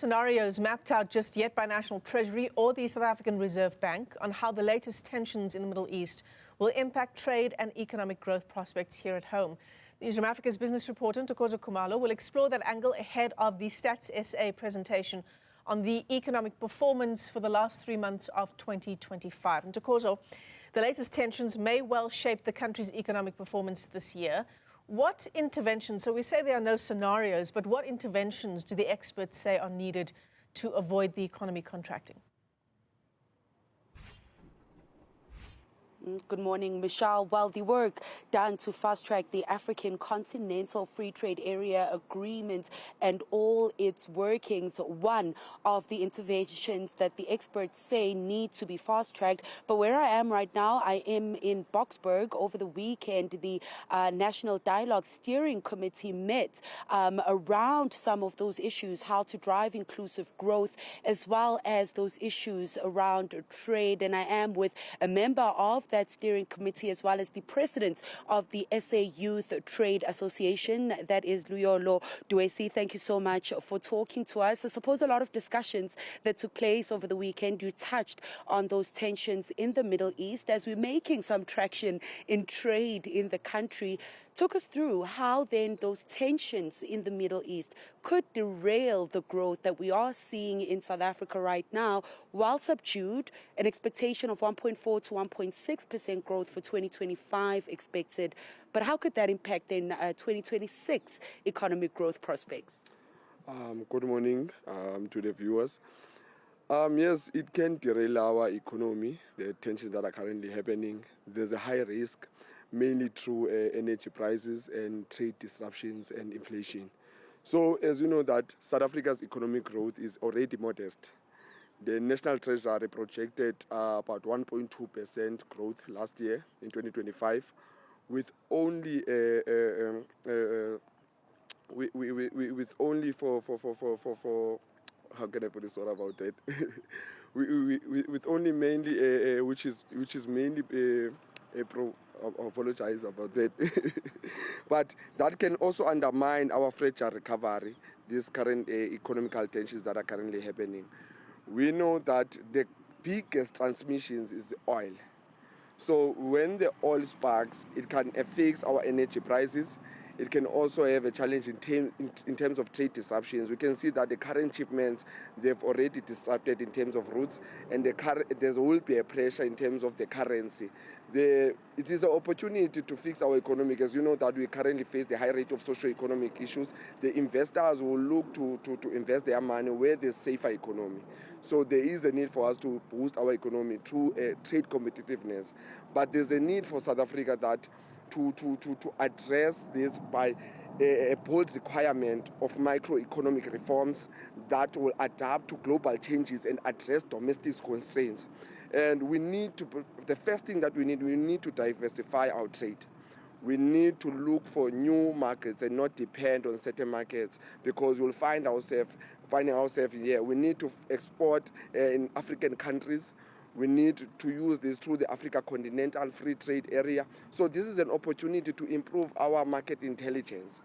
Scenarios mapped out just yet by National Treasury or the South African Reserve Bank on how the latest tensions in the Middle East will impact trade and economic growth prospects here at home. Newzroom Afrika's business reporter Ntokozo Khumalo will explore that angle ahead of the Stats SA presentation on the economic performance for the last 3 months of 2025. And Ntokozo, the latest tensions may well shape the country's economic performance this year. What interventions, so we say there are no scenarios, but what interventions do the experts say are needed to avoid the economy contracting? Good morning, Michelle. Well, the work done to fast-track the African Continental Free Trade Area Agreement and all its workings, one of the interventions that the experts say need to be fast-tracked. But where I am right now, I am in Boksburg. Over the weekend, the National Dialogue Steering Committee met around some of those issues, how to drive inclusive growth, as well as those issues around trade. And I am with a member of that steering committee, as well as the president of the SA Youth Trade Association, that is Luyolo Duesi. Thank you so much for talking to us. I suppose a lot of discussions that took place over the weekend, you touched on those tensions in the Middle East as we're making some traction in trade in the country. Took us through how then those tensions in the Middle East could derail the growth that we are seeing in South Africa right now, while subdued, an expectation of 1.4 to 1.6% growth for 2025 expected. But how could that impact then 2026 economic growth prospects? Good morning to the viewers. Yes, it can derail our economy, the tensions that are currently happening. There's a high risk, mainly through energy prices and trade disruptions and inflation. So as you know that South Africa's economic growth is already modest. The National Treasury projected about 1.2% growth last year in 2025, with only with only for how can I put it sort about that? with only mainly which is mainly I apologize about that. But that can also undermine our fragile recovery, these current economical tensions that are currently happening. We know that the biggest transmissions is the oil. So when the oil sparks, it can affect our energy prices. It can also have a challenge in terms of trade disruptions. We can see that the current shipments, they've already disrupted in terms of routes, and there will be a pressure in terms of the currency. It is an opportunity to fix our economy, as you know that we currently face the high rate of socio-economic issues. The investors will look to invest their money where there's safer economy. So there is a need for us to boost our economy through trade competitiveness. But there's a need for South Africa that to address this by a bold requirement of microeconomic reforms that will adapt to global changes and address domestic constraints. And we need to, the first thing that we need to diversify our trade. We need to look for new markets and not depend on certain markets, because we'll finding ourselves here. We need to export in African countries. We need to use this through the Africa Continental Free Trade Area. So this is an opportunity to improve our market intelligence.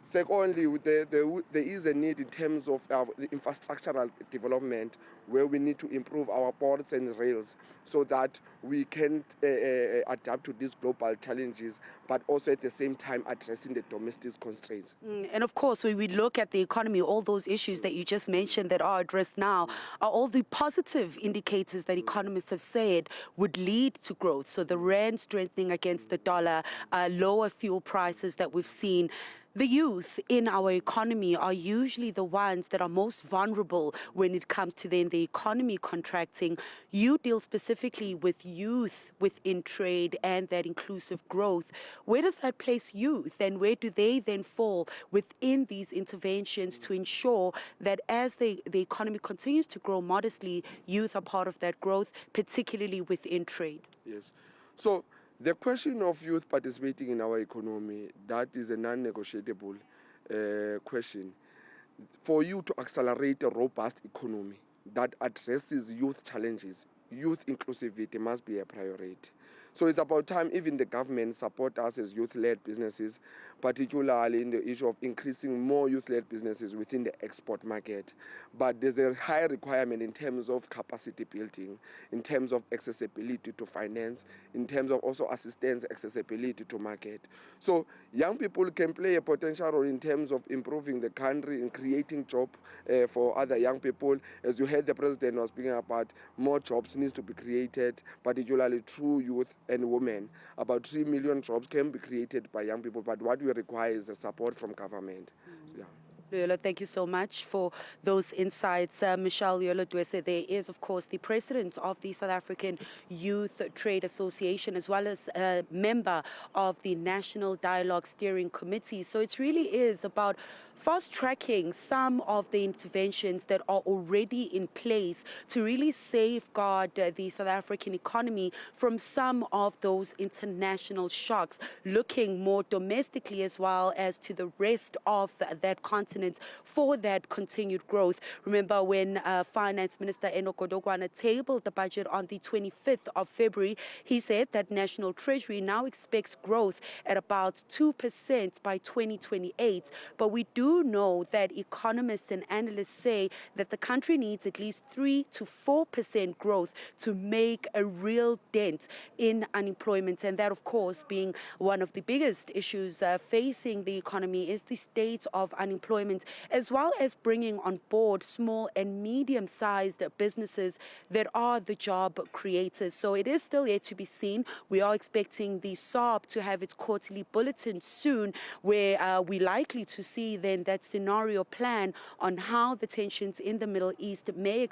Secondly, there is a need in terms of the infrastructural development, where we need to improve our ports and rails so that we can adapt to these global challenges, but also at the same time addressing the domestic constraints. And of course, when we look at the economy, all those issues that you just mentioned that are addressed now are all the positive indicators that economists have said would lead to growth. So the rand strengthening against the dollar, lower fuel prices that we've seen. The youth in our economy are usually the ones that are most vulnerable when it comes to then the economy contracting. You deal specifically with youth within trade and that inclusive growth. Where does that place youth, and where do they then fall within these interventions to ensure that as the economy continues to grow modestly, youth are part of that growth, particularly within trade? Yes. So the question of youth participating in our economy, that is a non-negotiable question. For you to accelerate a robust economy that addresses youth challenges, youth inclusivity must be a priority. So it's about time even the government support us as youth-led businesses, particularly in the issue of increasing more youth-led businesses within the export market. But there's a high requirement in terms of capacity building, in terms of accessibility to finance, in terms of also assistance, accessibility to market. So young people can play a potential role in terms of improving the country, in creating jobs for other young people. As you heard the president was speaking about, more jobs needs to be created, particularly through youth and women. About 3 million jobs can be created by young people, but what we require is the support from government. So, yeah. Luyolo, thank you so much for those insights. Michelle Dwese, there is, of course, the president of the South African Youth Trade Association, as well as a member of the National Dialogue Steering Committee. So it really is about fast-tracking some of the interventions that are already in place to really safeguard the South African economy from some of those international shocks, looking more domestically as well as to the rest of that continent for that continued growth. Remember when Finance Minister Ntokozo Khumalo tabled the budget on the 25th of February, he said that National Treasury now expects growth at about 2% by 2028. But we do know that economists and analysts say that the country needs at least 3 to 4% growth to make a real dent in unemployment. And that, of course, being one of the biggest issues facing the economy is the state of unemployment, as well as bringing on board small and medium-sized businesses that are the job creators. So it is still yet to be seen. We are expecting the SARB to have its quarterly bulletin soon, where we're likely to see then that scenario plan on how the tensions in the Middle East may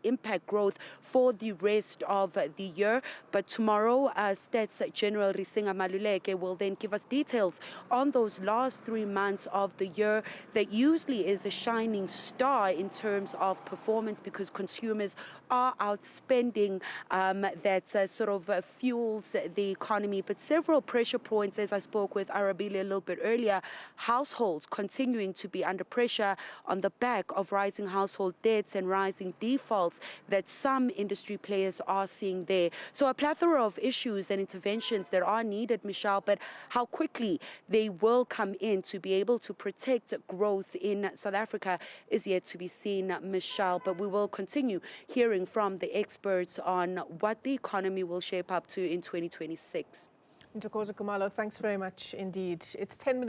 impact growth for the rest of the year. But tomorrow, Stats General Risinga Maluleke will then give us details on those last 3 months of the year that usually is a shining star in terms of performance, because consumers are outspending that sort of fuels the economy. But several pressure points, as I spoke with Arabile a little bit earlier, households continuing to be under pressure on the back of rising household debts and rising defaults that some industry players are seeing there. So a plethora of issues and interventions that are needed, Michelle, but how quickly they will come in to be able to protect growth in South Africa is yet to be seen, Michelle. But we will continue hearing from the experts on what the economy will shape up to in 2026. Ntokozo Khumalo, thanks very much indeed. It's 10 minutes.